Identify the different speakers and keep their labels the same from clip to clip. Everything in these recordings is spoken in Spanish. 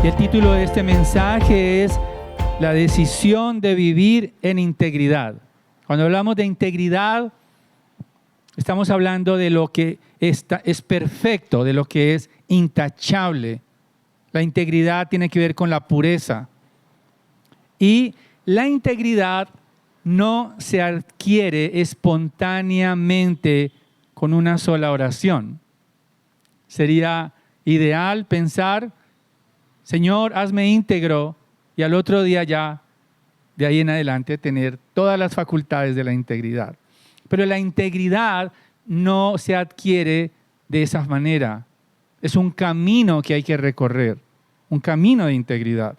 Speaker 1: Y el título de este mensaje es La decisión de vivir en integridad. Cuando hablamos de integridad, estamos hablando de lo que es perfecto, de lo que es intachable. La integridad tiene que ver con la pureza. Y la integridad no se adquiere espontáneamente con una sola oración. Sería ideal pensar, Señor, hazme íntegro, y al otro día ya, de ahí en adelante, tener todas las facultades de la integridad. Pero la integridad no se adquiere de esa manera. Es un camino que hay que recorrer, un camino de integridad.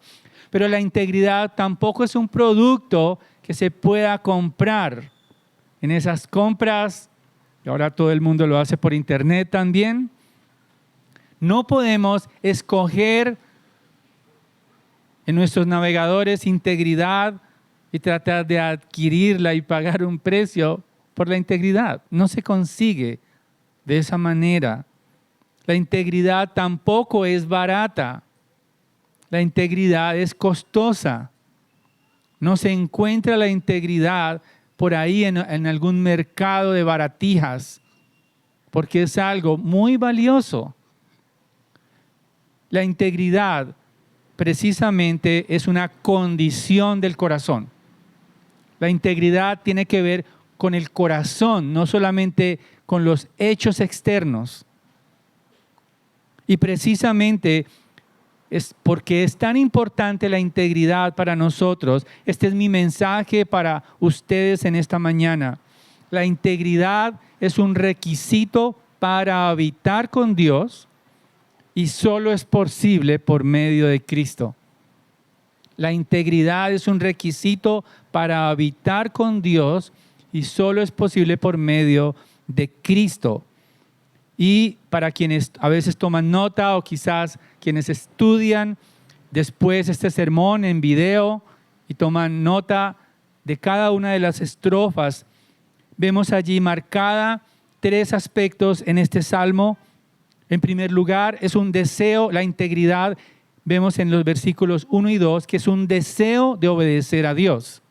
Speaker 1: Pero la integridad tampoco es un producto que se pueda comprar. En esas compras, y ahora todo el mundo lo hace por internet también, no podemos escoger en nuestros navegadores integridad y tratar de adquirirla y pagar un precio por la integridad. No se consigue de esa manera. La integridad tampoco es barata. La integridad es costosa. No se encuentra la integridad por ahí en algún mercado de baratijas, porque es algo muy valioso. La integridad precisamente es una condición del corazón. La integridad tiene que ver con el corazón, no solamente con los hechos externos. Y precisamente es porque es tan importante la integridad para nosotros. Este es mi mensaje para ustedes en esta mañana. La integridad es un requisito para habitar con Dios y solo es posible por medio de Cristo. La integridad es un requisito para habitar con Dios y solo es posible por medio de Cristo. Y para quienes a veces toman nota o quizás quienes estudian después este sermón en video y toman nota de cada una de las estrofas, vemos allí marcada 3 aspectos en este salmo. En primer lugar, es un deseo, la integridad, vemos en los versículos 1 y 2, que es un deseo de obedecer a Dios.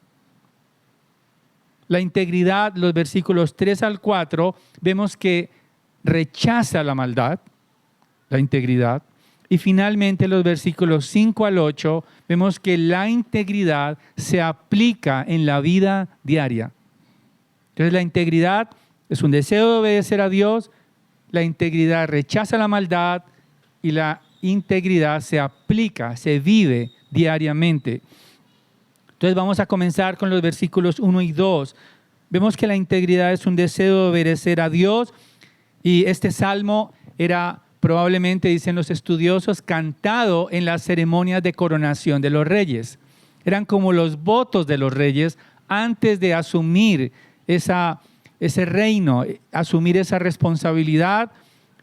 Speaker 1: La integridad, los versículos 3 al 4, vemos que rechaza la maldad, la integridad. Y finalmente, los versículos 5 al 8, vemos que la integridad se aplica en la vida diaria. Entonces, la integridad es un deseo de obedecer a Dios, la integridad rechaza la maldad y la integridad se aplica, se vive diariamente. Entonces vamos a comenzar con los versículos 1 y 2. Vemos que la integridad es un deseo de obedecer a Dios y este salmo era probablemente, dicen los estudiosos, cantado en las ceremonias de coronación de los reyes. Eran como los votos de los reyes antes de asumir ese reino, asumir esa responsabilidad.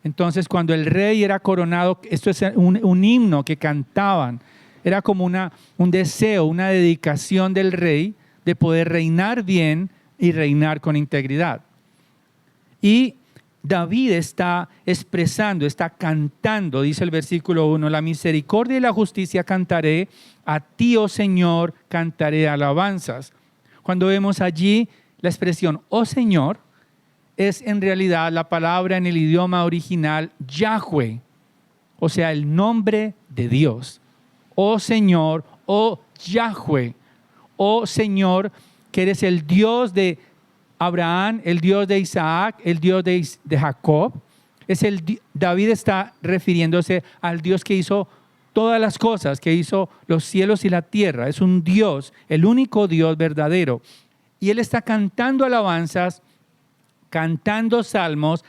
Speaker 1: Entonces, cuando el rey era coronado, esto es un himno que cantaban. Era como un deseo, una dedicación del rey de poder reinar bien y reinar con integridad. Y David está expresando, está cantando, dice el versículo 1, la misericordia y la justicia cantaré, a ti, oh Señor, cantaré alabanzas. Cuando vemos allí la expresión, oh Señor, es en realidad la palabra en el idioma original Yahweh, o sea, el nombre de Dios. Oh Señor, oh Yahweh, oh Señor, que eres el Dios de Abraham, el Dios de Isaac, el Dios de Jacob. David está refiriéndose al Dios que hizo todas las cosas, que hizo los cielos y la tierra. Es un Dios, el único Dios verdadero. Y él está cantando alabanzas, cantando salmos.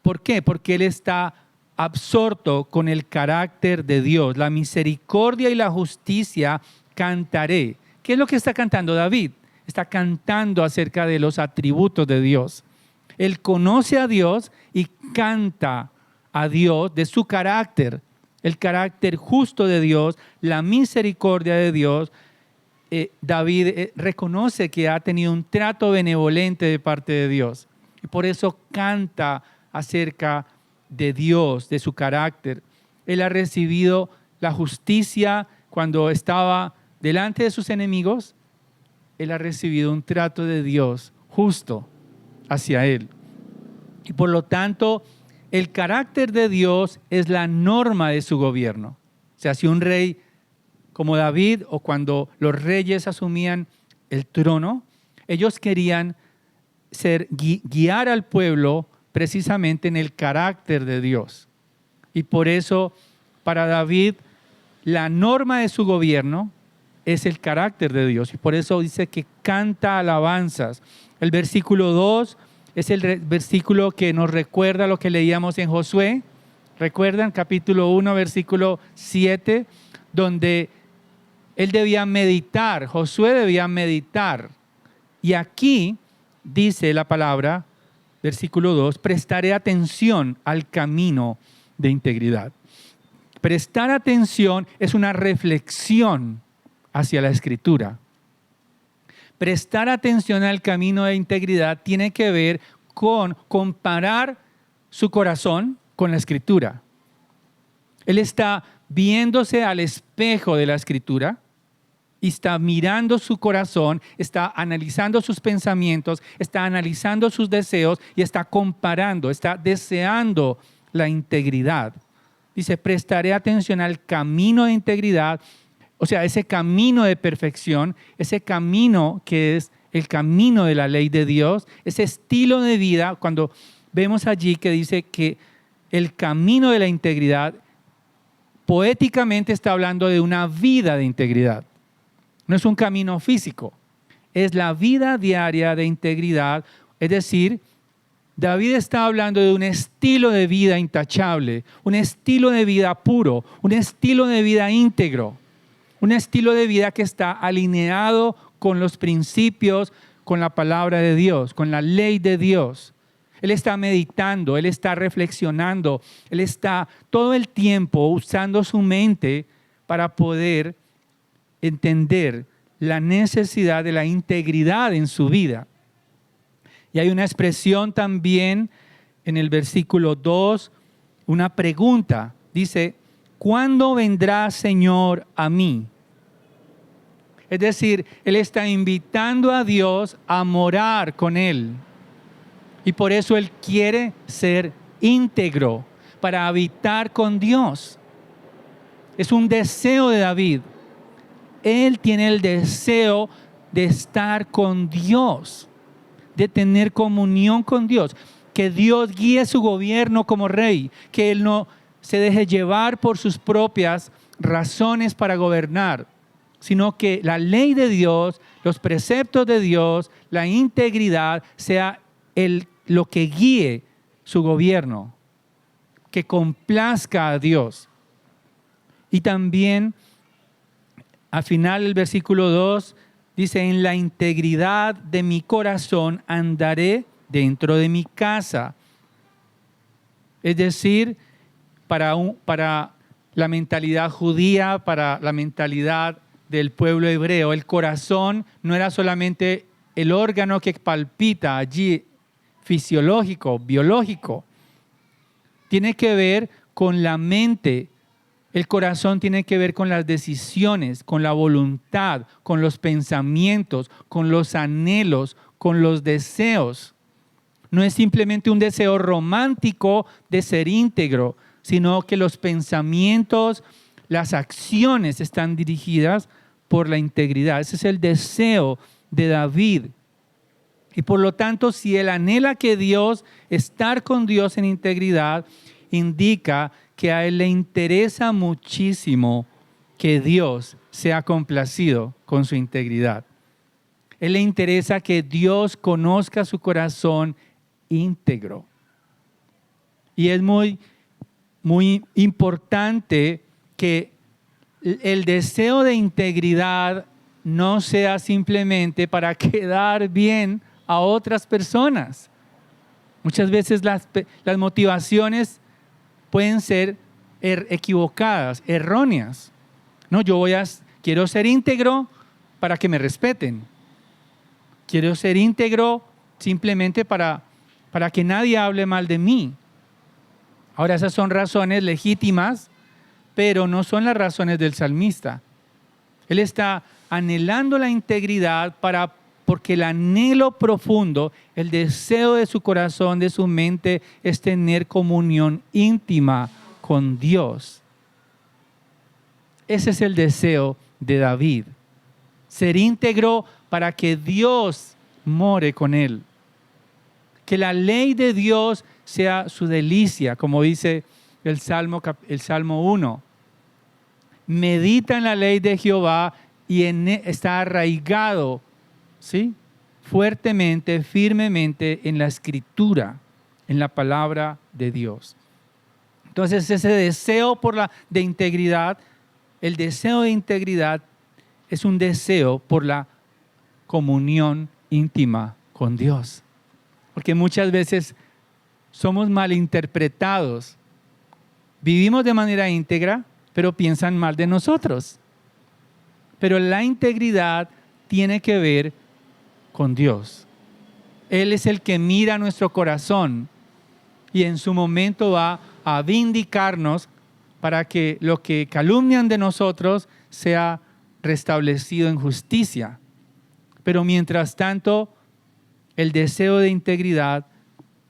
Speaker 1: ¿Por qué? Porque él está absorto con el carácter de Dios. La misericordia y la justicia cantaré. ¿Qué es lo que está cantando David? Está cantando acerca de los atributos de Dios. Él conoce a Dios y canta a Dios de su carácter, el carácter justo de Dios, la misericordia de Dios. David reconoce que ha tenido un trato benevolente de parte de Dios y por eso canta acerca de Dios, de su carácter. Él ha recibido la justicia cuando estaba delante de sus enemigos, él ha recibido un trato de Dios justo hacia él. Y por lo tanto, el carácter de Dios es la norma de su gobierno. O sea, si un rey como David o cuando los reyes asumían el trono, ellos querían guiar al pueblo precisamente en el carácter de Dios. Y por eso, para David, la norma de su gobierno es el carácter de Dios. Y por eso dice que canta alabanzas. El versículo 2 es el versículo que nos recuerda lo que leíamos en Josué. ¿Recuerdan? Capítulo 1, versículo 7, donde él debía meditar, Josué debía meditar. Y aquí dice la palabra, versículo 2, prestaré atención al camino de integridad. Prestar atención es una reflexión hacia la Escritura. Prestar atención al camino de integridad tiene que ver con comparar su corazón con la Escritura. Él está viéndose al espejo de la Escritura y está mirando su corazón, está analizando sus pensamientos, está analizando sus deseos y está comparando, está deseando la integridad. Dice, prestaré atención al camino de integridad, o sea, ese camino de perfección, ese camino que es el camino de la ley de Dios, ese estilo de vida, cuando vemos allí que dice que el camino de la integridad, poéticamente está hablando de una vida de integridad. No es un camino físico, es la vida diaria de integridad. Es decir, David está hablando de un estilo de vida intachable, un estilo de vida puro, un estilo de vida íntegro, un estilo de vida que está alineado con los principios, con la palabra de Dios, con la ley de Dios. Él está meditando, él está reflexionando, él está todo el tiempo usando su mente para poder entender la necesidad de la integridad en su vida. Y hay una expresión también en el versículo 2, una pregunta. Dice, ¿cuándo vendrá, Señor, a mí? Es decir, él está invitando a Dios a morar con él. Y por eso él quiere ser íntegro para habitar con Dios. Es un deseo de David. Él tiene el deseo de estar con Dios, de tener comunión con Dios, que Dios guíe su gobierno como rey, que él no se deje llevar por sus propias razones para gobernar, sino que la ley de Dios, los preceptos de Dios, la integridad sea lo que guíe su gobierno, que complazca a Dios. Y también al final el versículo 2 dice, en la integridad de mi corazón andaré dentro de mi casa. Es decir, para la mentalidad judía, para la mentalidad del pueblo hebreo, el corazón no era solamente el órgano que palpita allí, fisiológico, biológico. Tiene que ver con la mente. El corazón tiene que ver con las decisiones, con la voluntad, con los pensamientos, con los anhelos, con los deseos. No es simplemente un deseo romántico de ser íntegro, sino que los pensamientos, las acciones están dirigidas por la integridad. Ese es el deseo de David. Y por lo tanto, si él anhela que Dios, estar con Dios en integridad, indica que a él le interesa muchísimo que Dios sea complacido con su integridad. Él le interesa que Dios conozca su corazón íntegro. Y es muy importante que el deseo de integridad no sea simplemente para quedar bien a otras personas. Muchas veces las motivaciones pueden ser equivocadas, erróneas. No, quiero ser íntegro para que me respeten. Quiero ser íntegro simplemente para que nadie hable mal de mí. Ahora, esas son razones legítimas, pero no son las razones del salmista. Él está anhelando la integridad porque el anhelo profundo, el deseo de su corazón, de su mente, es tener comunión íntima con Dios. Ese es el deseo de David. Ser íntegro para que Dios more con él. Que la ley de Dios sea su delicia, como dice el Salmo 1. Medita en la ley de Jehová y está arraigado, ¿sí?, fuertemente, firmemente en la Escritura, en la palabra de Dios. Entonces ese deseo de integridad, el deseo de integridad es un deseo por la comunión íntima con Dios. Porque muchas veces somos malinterpretados. Vivimos de manera íntegra, pero piensan mal de nosotros. Pero la integridad tiene que ver con Dios. Él es el que mira nuestro corazón y en su momento va a vindicarnos para que lo que calumnian de nosotros sea restablecido en justicia. Pero mientras tanto, el deseo de integridad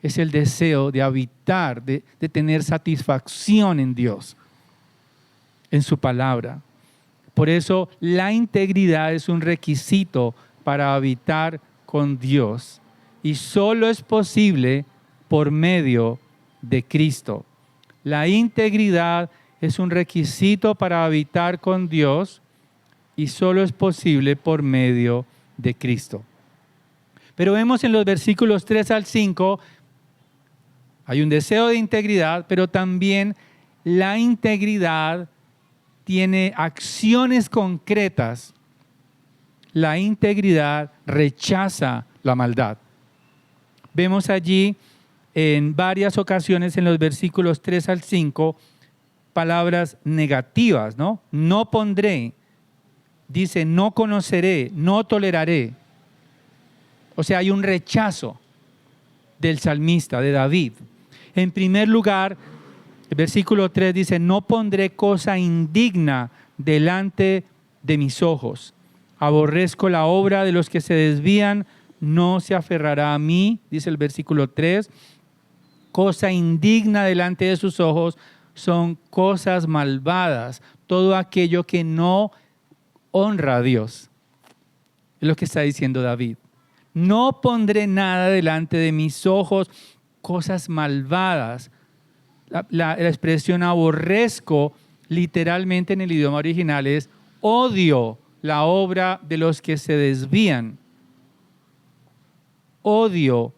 Speaker 1: es el deseo de habitar, de tener satisfacción en Dios, en su palabra. Por eso la integridad es un requisito para habitar con Dios y solo es posible por medio de Cristo. La integridad es un requisito para habitar con Dios y solo es posible por medio de Cristo. Pero vemos en los versículos 3 al 5, hay un deseo de integridad, pero también la integridad tiene acciones concretas. La integridad rechaza la maldad. Vemos allí en varias ocasiones en los versículos 3 al 5 palabras negativas, ¿no? No pondré, dice no conoceré, no toleraré. O sea, hay un rechazo del salmista, de David. En primer lugar, el versículo 3 dice, no pondré cosa indigna delante de mis ojos. Aborrezco la obra de los que se desvían, no se aferrará a mí, dice el versículo 3. Cosa indigna delante de sus ojos son cosas malvadas, todo aquello que no honra a Dios. Es lo que está diciendo David. No pondré nada delante de mis ojos, cosas malvadas. La expresión aborrezco, literalmente en el idioma original, es odio la obra de los que se desvían. Odio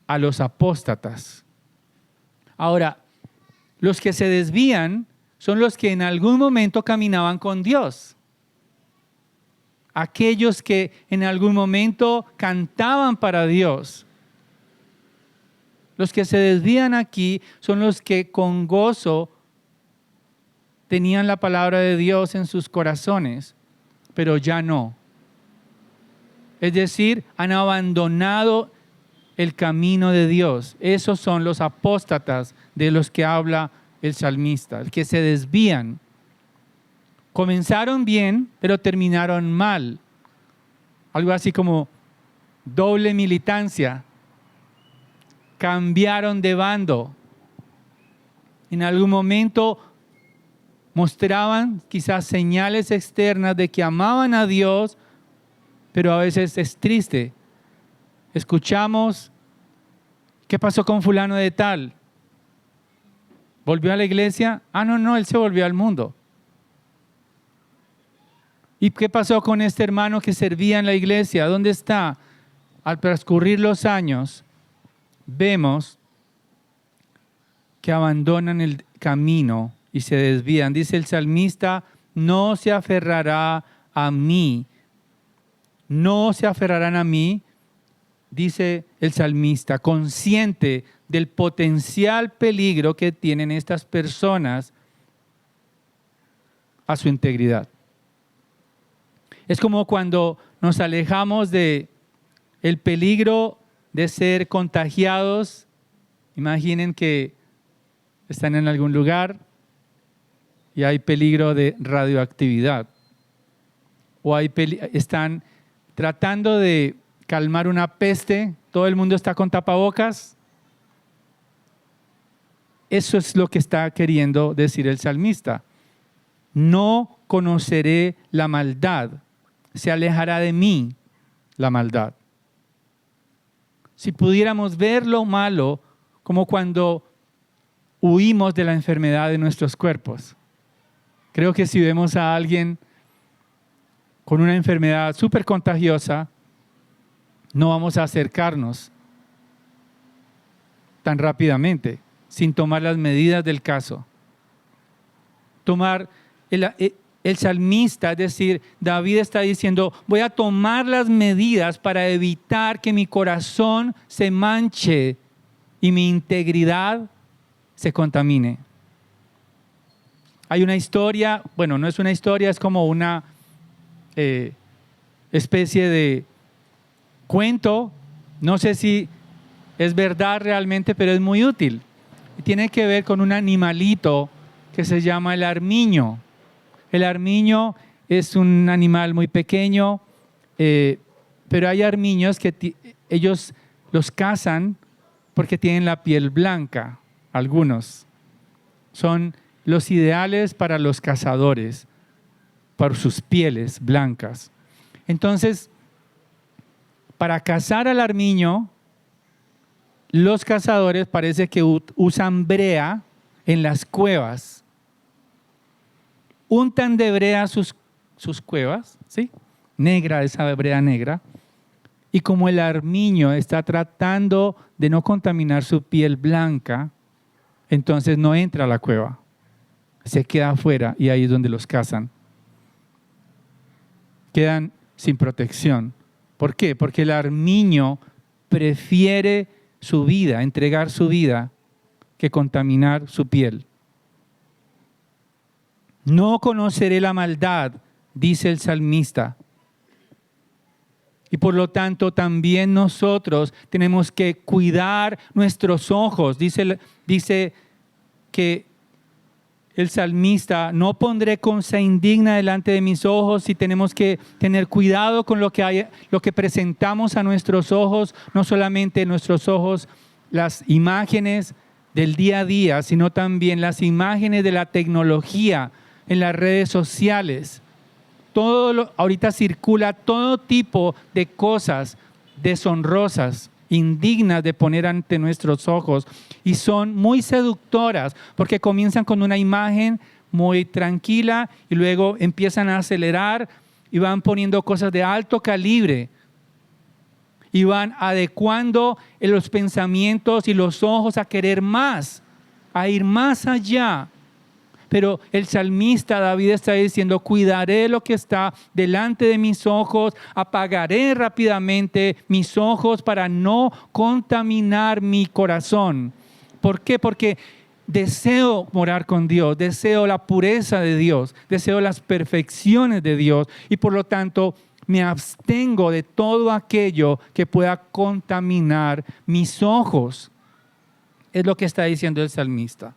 Speaker 1: a los apóstatas. Ahora, los que se desvían son los que en algún momento caminaban con Dios. Aquellos que en algún momento cantaban para Dios. Los que se desvían aquí son los que con gozo tenían la palabra de Dios en sus corazones, pero ya no. Es decir, han abandonado el camino de Dios. Esos son los apóstatas de los que habla el salmista, el que se desvían. Comenzaron bien, pero terminaron mal. Algo así como doble militancia. Cambiaron de bando. En algún momento mostraban quizás señales externas de que amaban a Dios, pero a veces es triste. Escuchamos, ¿qué pasó con fulano de tal? ¿Volvió a la iglesia? No, él se volvió al mundo. ¿Y qué pasó con este hermano que servía en la iglesia? ¿Dónde está? Al transcurrir los años, vemos que abandonan el camino y se desvían. Dice el salmista, no se aferrará a mí. No se aferrarán a mí, dice el salmista, consciente del potencial peligro que tienen estas personas a su integridad. Es como cuando nos alejamos de el peligro de ser contagiados. Imaginen que están en algún lugar y hay peligro de radioactividad. O están tratando de calmar una peste, todo el mundo está con tapabocas. Eso es lo que está queriendo decir el salmista. No conoceré la maldad, se alejará de mí la maldad. Si pudiéramos ver lo malo como cuando huimos de la enfermedad de nuestros cuerpos. Creo que si vemos a alguien con una enfermedad súper contagiosa, no vamos a acercarnos tan rápidamente, sin tomar las medidas del caso. El salmista, es decir, David está diciendo, voy a tomar las medidas para evitar que mi corazón se manche y mi integridad se contamine. Hay una historia, bueno, no es una historia, es como una especie de cuento, no sé si es verdad realmente, pero es muy útil. Y tiene que ver con un animalito que se llama el armiño. El armiño es un animal muy pequeño, pero hay armiños que ellos los cazan porque tienen la piel blanca, algunos. Son los ideales para los cazadores, por sus pieles blancas. Entonces, para cazar al armiño, los cazadores parece que usan brea en las cuevas. Untan de brea sus cuevas, ¿sí? Negra, esa brea negra. Y como el armiño está tratando de no contaminar su piel blanca, entonces no entra a la cueva. Se queda afuera y ahí es donde los cazan. Quedan sin protección. ¿Por qué? Porque el armiño prefiere su vida, entregar su vida, que contaminar su piel. No conoceré la maldad, dice el salmista. Y por lo tanto también nosotros tenemos que cuidar nuestros ojos. Dice que el salmista, no pondré cosa indigna delante de mis ojos, y tenemos que tener cuidado con lo que presentamos a nuestros ojos, no solamente nuestros ojos, las imágenes del día a día, sino también las imágenes de la tecnología en las redes sociales. Ahorita circula todo tipo de cosas deshonrosas, indignas de poner ante nuestros ojos, y son muy seductoras porque comienzan con una imagen muy tranquila y luego empiezan a acelerar y van poniendo cosas de alto calibre y van adecuando los pensamientos y los ojos a querer más, a ir más allá. Pero el salmista David está diciendo, cuidaré lo que está delante de mis ojos, apagaré rápidamente mis ojos para no contaminar mi corazón. ¿Por qué? Porque deseo morar con Dios, deseo la pureza de Dios, deseo las perfecciones de Dios, y por lo tanto me abstengo de todo aquello que pueda contaminar mis ojos. Es lo que está diciendo el salmista.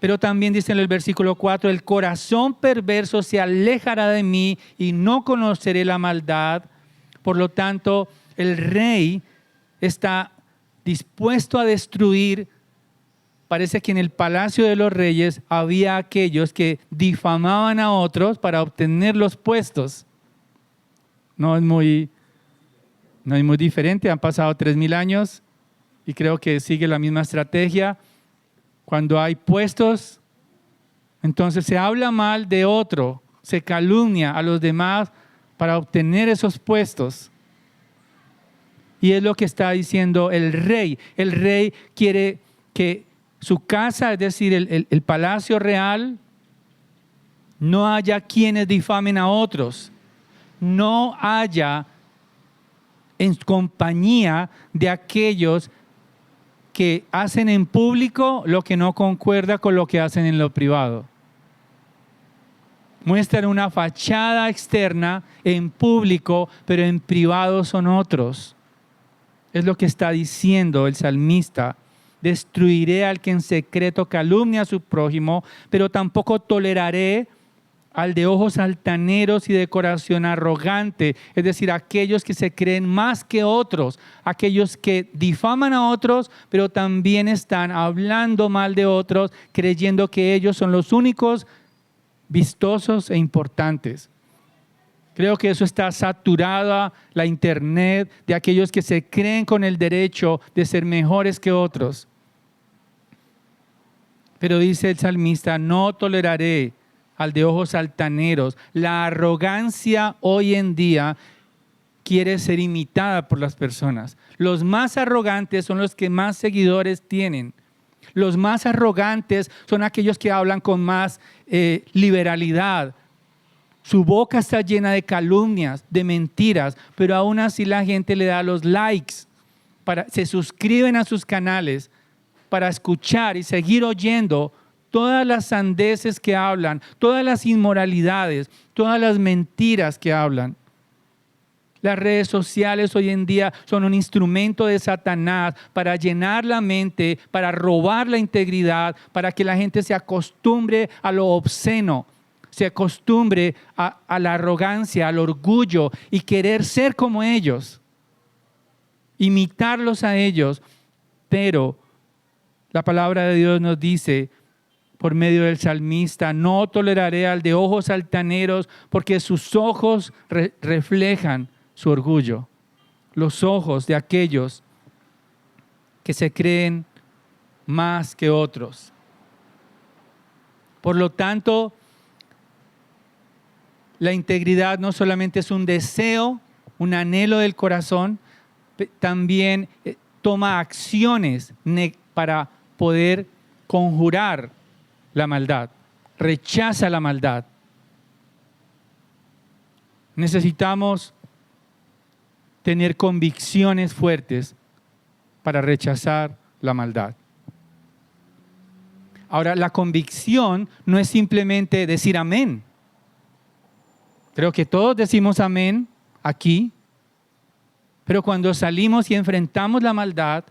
Speaker 1: Pero también dice en el versículo 4, el corazón perverso se alejará de mí y no conoceré la maldad. Por lo tanto, el rey está dispuesto a destruir. Parece que en el palacio de los reyes había aquellos que difamaban a otros para obtener los puestos. No es muy diferente, han pasado 3,000 años y creo que sigue la misma estrategia. Cuando hay puestos, entonces se habla mal de otro, se calumnia a los demás para obtener esos puestos. Y es lo que está diciendo el rey. El rey quiere que su casa, es decir, el palacio real, no haya quienes difamen a otros, no haya en compañía de aquellos que hacen en público lo que no concuerda con lo que hacen en lo privado. Muestran una fachada externa en público, pero en privado son otros. Es lo que está diciendo el salmista. destruiré al que en secreto calumnia a su prójimo, pero tampoco toleraré al de ojos altaneros y de corazón arrogante, es decir, aquellos que se creen más que otros, aquellos que difaman a otros, pero también están hablando mal de otros, creyendo que ellos son los únicos vistosos e importantes. Creo que eso está saturada la internet de aquellos que se creen con el derecho de ser mejores que otros. Pero dice el salmista, no toleraré al de ojos altaneros. La arrogancia hoy en día quiere ser imitada por las personas. Los más arrogantes son los que más seguidores tienen. Los más arrogantes son aquellos que hablan con más liberalidad. Su boca está llena de calumnias, de mentiras, pero aún así la gente le da los likes, se suscriben a sus canales para escuchar y seguir oyendo todas las sandeces que hablan, todas las inmoralidades, todas las mentiras que hablan. Las redes sociales hoy en día son un instrumento de Satanás para llenar la mente, para robar la integridad, para que la gente se acostumbre a lo obsceno, se acostumbre a la arrogancia, al orgullo y querer ser como ellos, imitarlos a ellos. Pero la palabra de Dios nos dice, por medio del salmista, no toleraré al de ojos altaneros, porque sus ojos reflejan su orgullo. Los ojos de aquellos que se creen más que otros. Por lo tanto, la integridad no solamente es un deseo, un anhelo del corazón, también toma acciones para poder conjurar la maldad, rechaza la maldad. Necesitamos tener convicciones fuertes para rechazar la maldad. Ahora, la convicción no es simplemente decir amén. Creo que todos decimos amén aquí, pero cuando salimos y enfrentamos la maldad,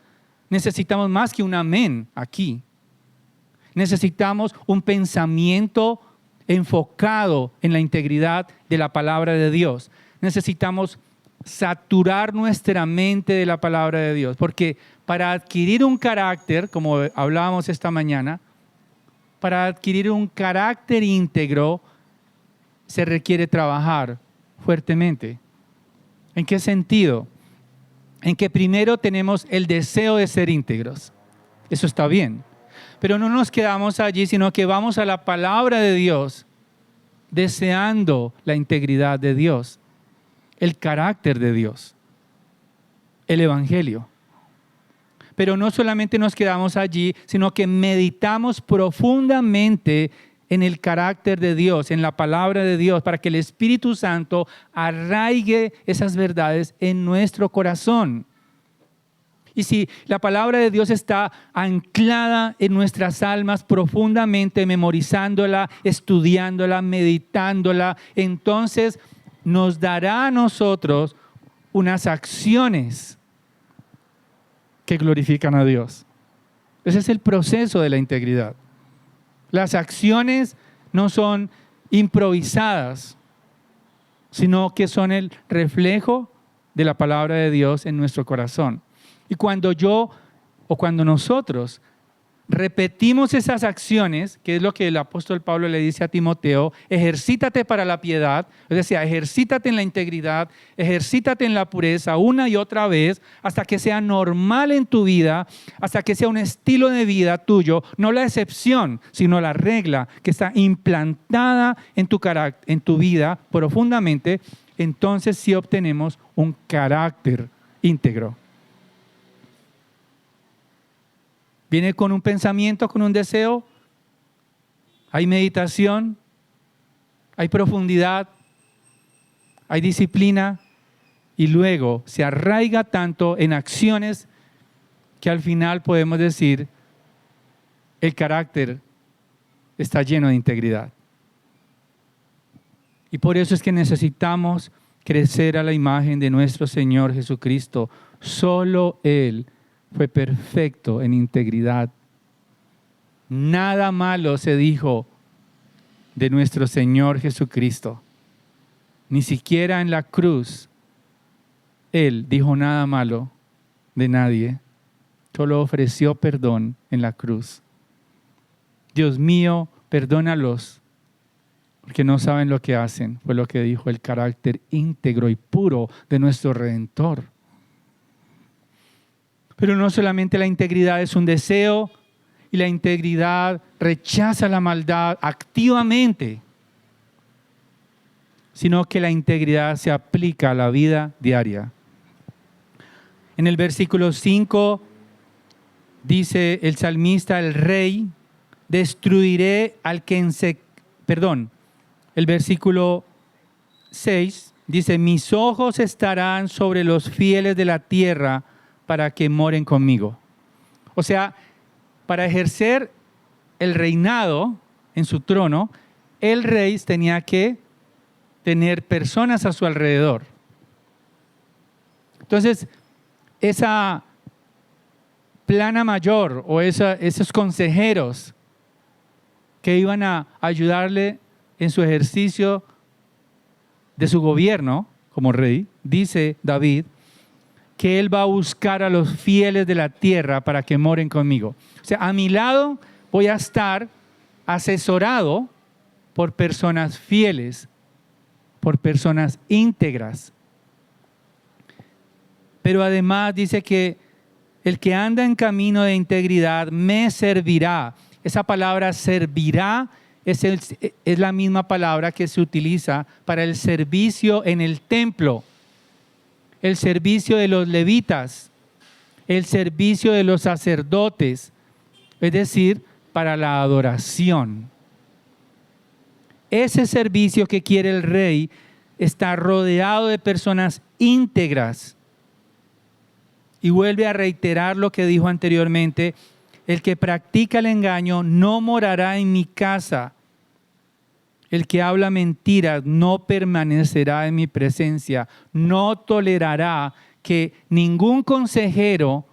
Speaker 1: necesitamos más que un amén aquí. Necesitamos un pensamiento enfocado en la integridad de la palabra de Dios. Necesitamos saturar nuestra mente de la palabra de Dios, porque para adquirir un carácter, como hablábamos esta mañana, para adquirir un carácter íntegro, se requiere trabajar fuertemente. ¿En qué sentido? En que primero tenemos el deseo de ser íntegros. Eso está bien. Pero no nos quedamos allí, sino que vamos a la palabra de Dios, deseando la integridad de Dios, el carácter de Dios, el evangelio. Pero no solamente nos quedamos allí, sino que meditamos profundamente en el carácter de Dios, en la palabra de Dios, para que el Espíritu Santo arraigue esas verdades en nuestro corazón. Y si la palabra de Dios está anclada en nuestras almas profundamente, memorizándola, estudiándola, meditándola, entonces nos dará a nosotros unas acciones que glorifican a Dios. Ese es el proceso de la integridad. Las acciones no son improvisadas, sino que son el reflejo de la palabra de Dios en nuestro corazón. Y cuando nosotros repetimos esas acciones, que es lo que el apóstol Pablo le dice a Timoteo, ejercítate para la piedad, es decir, ejercítate en la integridad, ejercítate en la pureza una y otra vez, hasta que sea normal en tu vida, hasta que sea un estilo de vida tuyo, no la excepción, sino la regla que está implantada en tu carácter, en tu vida profundamente, entonces sí obtenemos un carácter íntegro. Viene con un pensamiento, con un deseo, hay meditación, hay profundidad, hay disciplina y luego se arraiga tanto en acciones que al final podemos decir el carácter está lleno de integridad. Y por eso es que necesitamos crecer a la imagen de nuestro Señor Jesucristo. Solo Él fue perfecto en integridad. Nada malo se dijo de nuestro Señor Jesucristo. Ni siquiera en la cruz Él dijo nada malo de nadie. Solo ofreció perdón en la cruz. Dios mío, perdónalos, porque no saben lo que hacen. Fue lo que dijo el carácter íntegro y puro de nuestro Redentor. Pero no solamente la integridad es un deseo, y la integridad rechaza la maldad activamente, sino que la integridad se aplica a la vida diaria. En el versículo 5 dice el salmista, el rey, destruiré al que el versículo 6 dice, mis ojos estarán sobre los fieles de la tierra para que moren conmigo. O sea, para ejercer el reinado en su trono, el rey tenía que tener personas a su alrededor. Entonces, esa plana mayor o esos consejeros que iban a ayudarle en su ejercicio de su gobierno como rey, dice David, que Él va a buscar a los fieles de la tierra para que moren conmigo. O sea, a mi lado voy a estar asesorado por personas fieles, por personas íntegras. Pero además dice que el que anda en camino de integridad me servirá. Esa palabra servirá es la misma palabra que se utiliza para el servicio en el templo. El servicio de los levitas, el servicio de los sacerdotes, es decir, para la adoración. Ese servicio que quiere el rey está rodeado de personas íntegras. Y vuelve a reiterar lo que dijo anteriormente, el que practica el engaño no morará en mi casa. El que habla mentiras no permanecerá en mi presencia. No tolerará que ningún consejero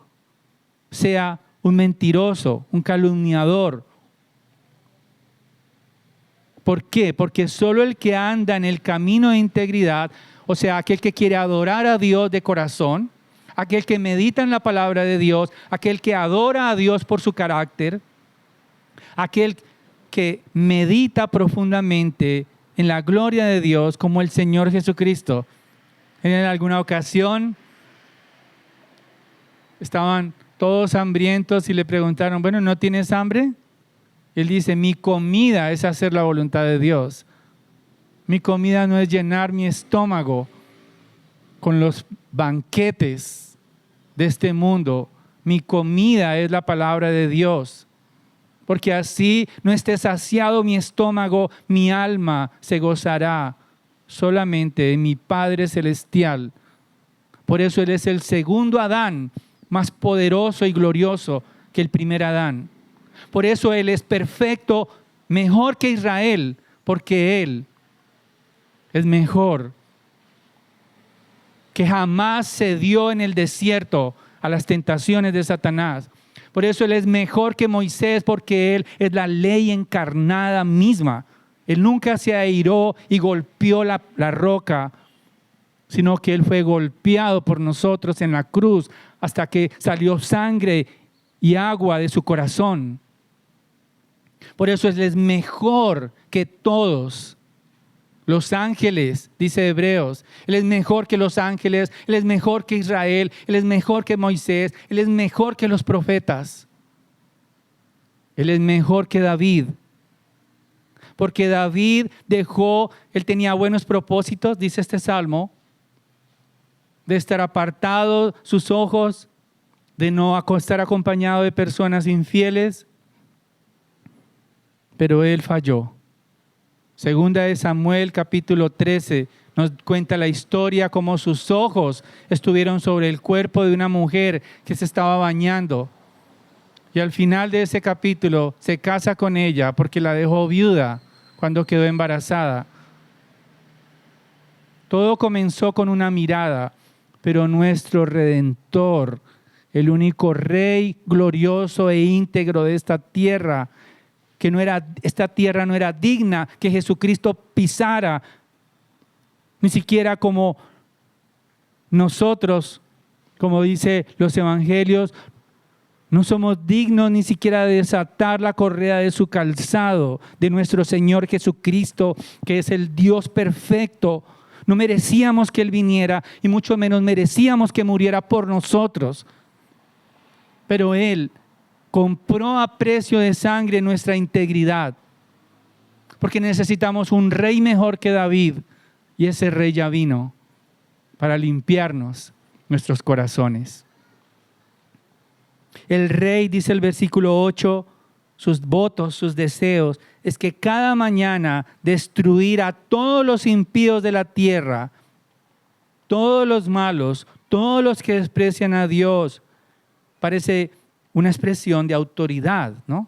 Speaker 1: sea un mentiroso, un calumniador. ¿Por qué? Porque solo el que anda en el camino de integridad, o sea, aquel que quiere adorar a Dios de corazón, aquel que medita en la palabra de Dios, aquel que adora a Dios por su carácter, aquel que medita profundamente en la gloria de Dios como el Señor Jesucristo. En alguna ocasión estaban todos hambrientos y le preguntaron, bueno, ¿no tienes hambre? Él dice, mi comida es hacer la voluntad de Dios. Mi comida no es llenar mi estómago con los banquetes de este mundo. Mi comida es la palabra de Dios. Porque así no esté saciado mi estómago, mi alma se gozará solamente en mi Padre Celestial. Por eso Él es el segundo Adán, más poderoso y glorioso que el primer Adán. Por eso Él es perfecto, mejor que Israel, porque Él es mejor, que jamás cedió en el desierto a las tentaciones de Satanás. Por eso Él es mejor que Moisés, porque Él es la ley encarnada misma. Él nunca se airó y golpeó la roca, sino que Él fue golpeado por nosotros en la cruz hasta que salió sangre y agua de su corazón. Por eso Él es mejor que todos los ángeles, dice Hebreos. Él es mejor que los ángeles, Él es mejor que Israel, Él es mejor que Moisés, Él es mejor que los profetas. Él es mejor que David. Porque David él tenía buenos propósitos, dice este salmo, de estar apartado sus ojos, de no estar acompañado de personas infieles, pero él falló. Segunda de Samuel, capítulo 13, nos cuenta la historia cómo sus ojos estuvieron sobre el cuerpo de una mujer que se estaba bañando. Y al final de ese capítulo se casa con ella porque la dejó viuda cuando quedó embarazada. Todo comenzó con una mirada, pero nuestro Redentor, el único rey glorioso e íntegro de esta tierra, esta tierra no era digna que Jesucristo pisara, ni siquiera como nosotros, como dice los evangelios, no somos dignos ni siquiera de desatar la correa de su calzado, de nuestro Señor Jesucristo, que es el Dios perfecto. No merecíamos que Él viniera y mucho menos merecíamos que muriera por nosotros. Pero Él compró a precio de sangre nuestra integridad, porque necesitamos un rey mejor que David, y ese rey ya vino para limpiarnos nuestros corazones. El rey, dice el versículo 8, sus votos, sus deseos, es que cada mañana destruir a todos los impíos de la tierra, todos los malos, todos los que desprecian a Dios. Parece una expresión de autoridad, ¿no?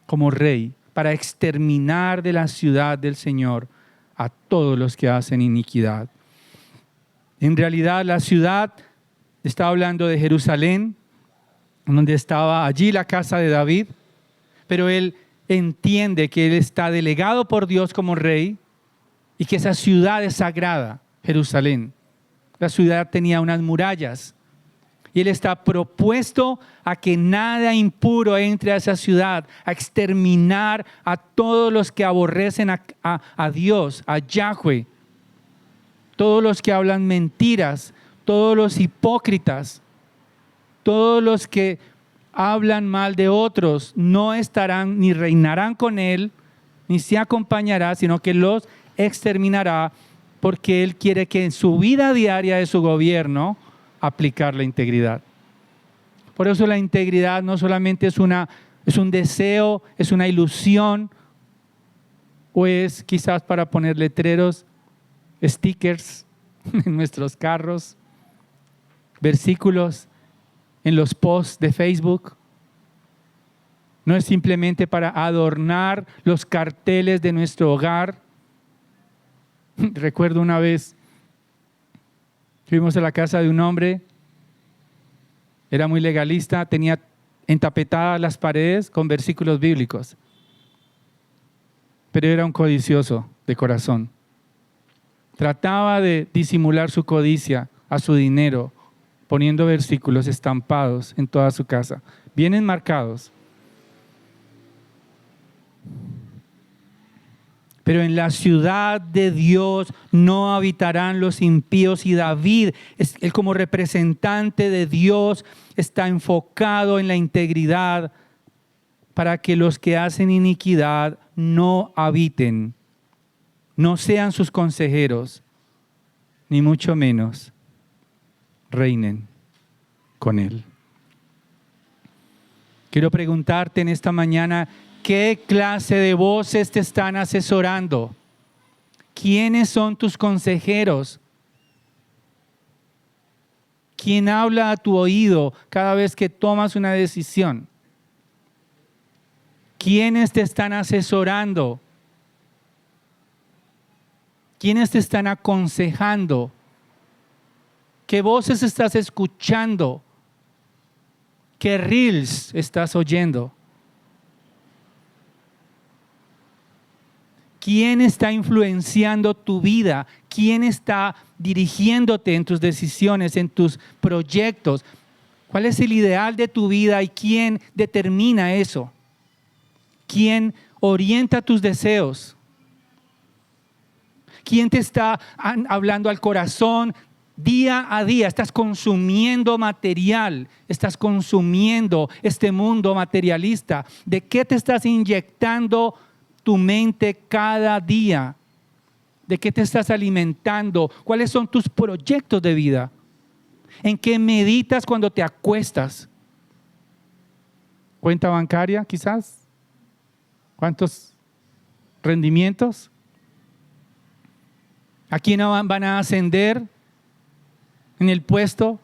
Speaker 1: Como rey, para exterminar de la ciudad del Señor a todos los que hacen iniquidad. En realidad la ciudad, está hablando de Jerusalén, donde estaba allí la casa de David, pero él entiende que él está delegado por Dios como rey y que esa ciudad es sagrada, Jerusalén. La ciudad tenía unas murallas y él está propuesto a que nada impuro entre a esa ciudad, a exterminar a todos los que aborrecen a Dios, a Yahweh, todos los que hablan mentiras, todos los hipócritas, todos los que hablan mal de otros, no estarán ni reinarán con él, ni se acompañará, sino que los exterminará, porque él quiere que en su vida diaria de su gobierno aplicar la integridad. Por eso la integridad no solamente es un deseo, es una ilusión, o es quizás para poner letreros, stickers en nuestros carros, versículos en los posts de Facebook. No es simplemente para adornar los carteles de nuestro hogar. Recuerdo una vez, fuimos a la casa de un hombre, era muy legalista, tenía entapetadas las paredes con versículos bíblicos, pero era un codicioso de corazón. Trataba de disimular su codicia a su dinero, poniendo versículos estampados en toda su casa, bien enmarcados. Pero en la ciudad de Dios no habitarán los impíos, y David, él como representante de Dios, está enfocado en la integridad para que los que hacen iniquidad no habiten, no sean sus consejeros, ni mucho menos reinen con él. Quiero preguntarte en esta mañana, ¿qué clase de voces te están asesorando? ¿Quiénes son tus consejeros? ¿Quién habla a tu oído cada vez que tomas una decisión? ¿Quiénes te están asesorando? ¿Quiénes te están aconsejando? ¿Qué voces estás escuchando? ¿Qué reels estás oyendo? ¿Quién está influenciando tu vida? ¿Quién está dirigiéndote en tus decisiones, en tus proyectos? ¿Cuál es el ideal de tu vida y quién determina eso? ¿Quién orienta tus deseos? ¿Quién te está hablando al corazón día a día? Estás consumiendo material, estás consumiendo este mundo materialista. ¿De qué te estás inyectando tu mente cada día? ¿De qué te estás alimentando? ¿Cuáles son tus proyectos de vida? ¿En qué meditas cuando te acuestas? ¿Cuenta bancaria quizás? ¿Cuántos rendimientos? ¿A quién van a ascender en el puesto?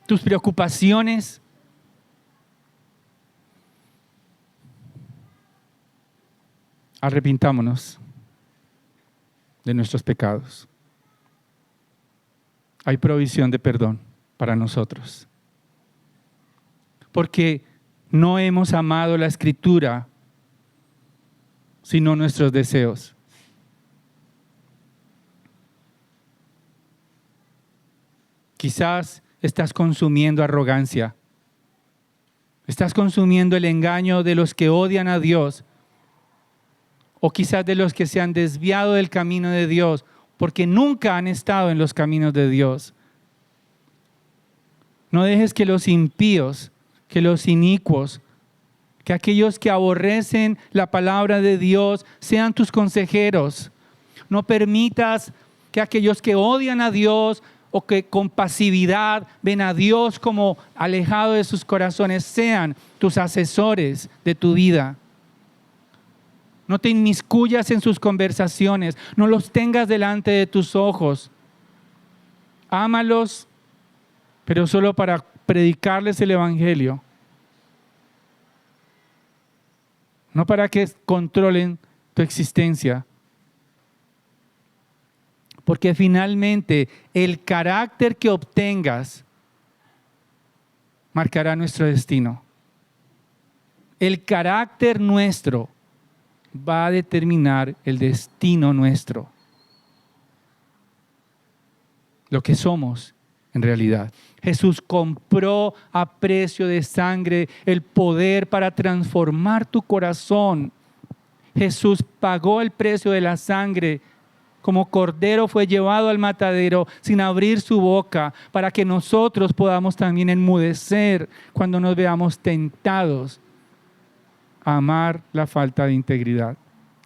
Speaker 1: ¿Tus preocupaciones? Arrepintámonos de nuestros pecados. hay provisión de perdón para nosotros. Porque no hemos amado la Escritura, sino nuestros deseos. Quizás estás consumiendo arrogancia. Estás consumiendo el engaño de los que odian a Dios, o quizás de los que se han desviado del camino de Dios, porque nunca han estado en los caminos de Dios. No dejes que los impíos, que los inicuos, que aquellos que aborrecen la palabra de Dios sean tus consejeros. No permitas que aquellos que odian a Dios o que con pasividad ven a Dios como alejado de sus corazones sean tus asesores de tu vida. No te inmiscuyas en sus conversaciones, no los tengas delante de tus ojos. Ámalos, pero solo para predicarles el evangelio. No para que controlen tu existencia. Porque finalmente el carácter que obtengas marcará nuestro destino. El carácter nuestro va a determinar el destino nuestro. Lo que somos en realidad. Jesús compró a precio de sangre el poder para transformar tu corazón. Jesús pagó el precio de la sangre. Como cordero fue llevado al matadero sin abrir su boca, para que nosotros podamos también enmudecer cuando nos veamos tentados a amar la falta de integridad,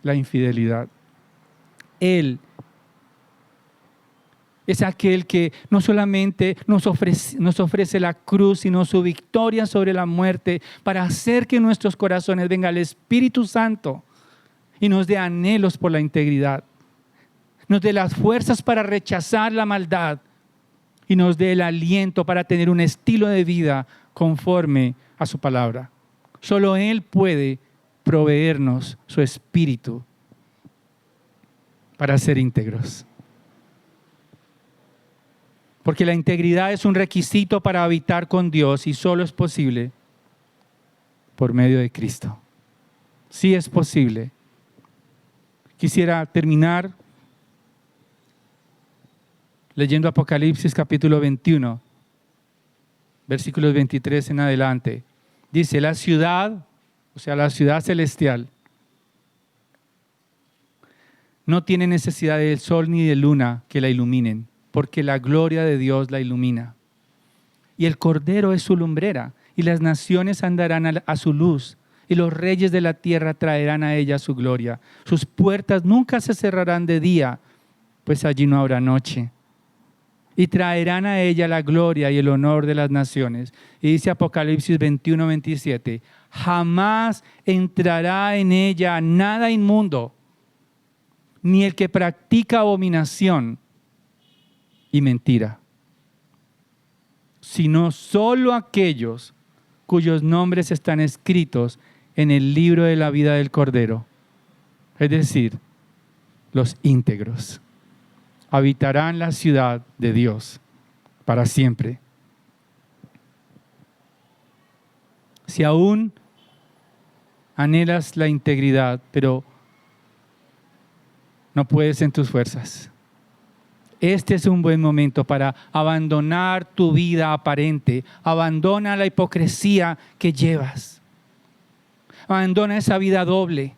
Speaker 1: la infidelidad. Él es aquel que no solamente nos ofrece la cruz, sino su victoria sobre la muerte, para hacer que en nuestros corazones venga el Espíritu Santo y nos dé anhelos por la integridad. Nos dé las fuerzas para rechazar la maldad y nos dé el aliento para tener un estilo de vida conforme a su palabra. Solo Él puede proveernos su espíritu para ser íntegros. Porque la integridad es un requisito para habitar con Dios y solo es posible por medio de Cristo. Sí es posible. Quisiera terminar leyendo Apocalipsis capítulo 21, versículos 23 en adelante. Dice, la ciudad, o sea, la ciudad celestial, no tiene necesidad del sol ni de luna que la iluminen, porque la gloria de Dios la ilumina. Y el Cordero es su lumbrera, y las naciones andarán a su luz, y los reyes de la tierra traerán a ella su gloria. Sus puertas nunca se cerrarán de día, pues allí no habrá noche. Y traerán a ella la gloria y el honor de las naciones. Y dice Apocalipsis 21, 27, jamás entrará en ella nada inmundo, ni el que practica abominación y mentira, sino solo aquellos cuyos nombres están escritos en el libro de la vida del Cordero, es decir, los íntegros. Habitarán la ciudad de Dios para siempre. Si aún anhelas la integridad, pero no puedes en tus fuerzas, este es un buen momento para abandonar tu vida aparente. Abandona la hipocresía que llevas. Abandona esa vida doble.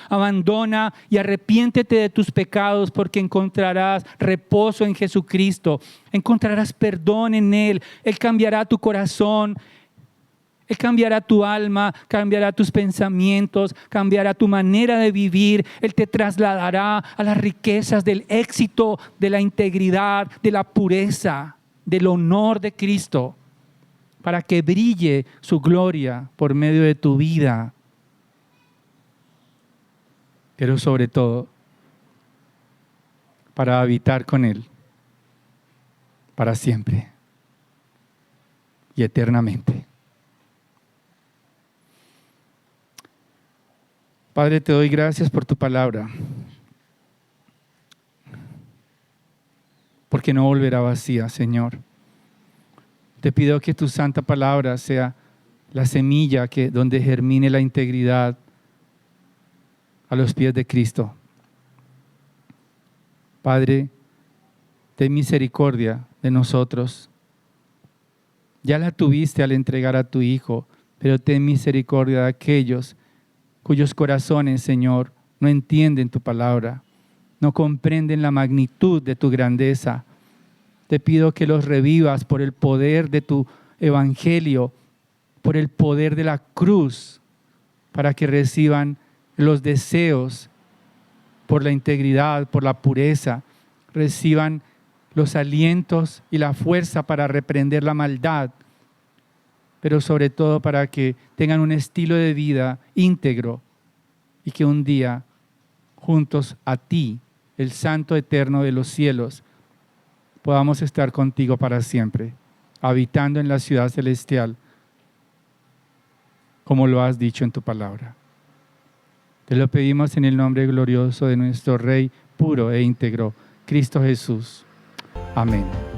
Speaker 1: Abandona y arrepiéntete de tus pecados, porque encontrarás reposo en Jesucristo. Encontrarás perdón en Él. Él cambiará tu corazón. Él cambiará tu alma, cambiará tus pensamientos, cambiará tu manera de vivir. Él te trasladará a las riquezas del éxito, de la integridad, de la pureza, del honor de Cristo, para que brille su gloria por medio de tu vida. Pero sobre todo, para habitar con Él para siempre y eternamente. Padre, te doy gracias por tu palabra. porque no volverá vacía, Señor. Te pido que tu santa palabra sea la semilla donde germine la integridad a los pies de Cristo. Padre, ten misericordia de nosotros. Ya la tuviste al entregar a tu Hijo, pero ten misericordia de aquellos cuyos corazones, Señor, no entienden tu palabra, no comprenden la magnitud de tu grandeza. Te pido que los revivas por el poder de tu evangelio, por el poder de la cruz, para que reciban los deseos por la integridad, por la pureza, reciban los alientos y la fuerza para reprender la maldad, pero sobre todo para que tengan un estilo de vida íntegro y que un día, juntos a ti, el Santo Eterno de los cielos, podamos estar contigo para siempre, habitando en la ciudad celestial, como lo has dicho en tu palabra. Te lo pedimos en el nombre glorioso de nuestro Rey puro e íntegro, Cristo Jesús. Amén.